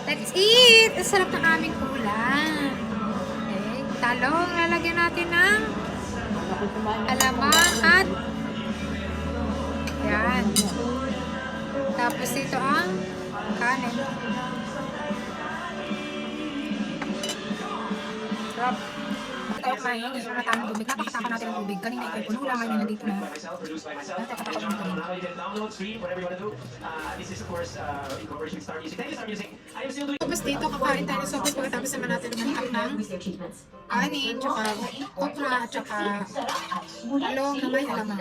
Let's eat! Ang sarap ng aming ulam. Okay. Talong, lalagyan natin ng alamang at yan. Tapos dito ang kanin. Sarap. Tayo kumain, hindi ko natakang tubig. Napakataka natin ang tubig. Kanina ito, puno lang ngayon nandito na. Napakataka ng tubig. Tapos dito, kakain tayo sa sopas. Tapos naman natin lumantak ng kanin, tsaka okra, tsaka talong na may alamang.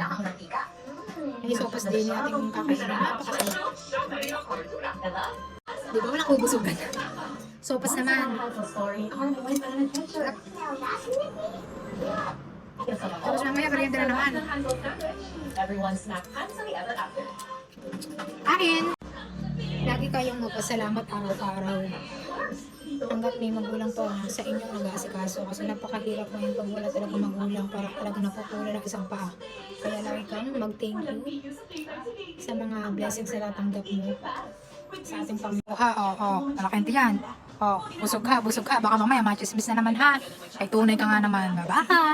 May sopas din yung ating kakainin. Napakasarap. Di ba walang kubusugan? Sopas naman. Tapos mamaya merienda na naman. Kain! Lagi kayong magpasalamat araw-araw. Hanggat may magulang po sa inyong nag-aasikaso. Kasi napakahirap ngayon pag wala talaga magulang para talaga napupula ng isang paa. Kaya lagi kang mag-thank you sa mga blessings na tatanggap mo sa ating pamilya. Malaki yan. Busog ka. Baka mamaya machismis na naman ha. Ay tunay ka nga naman. Bye-bye!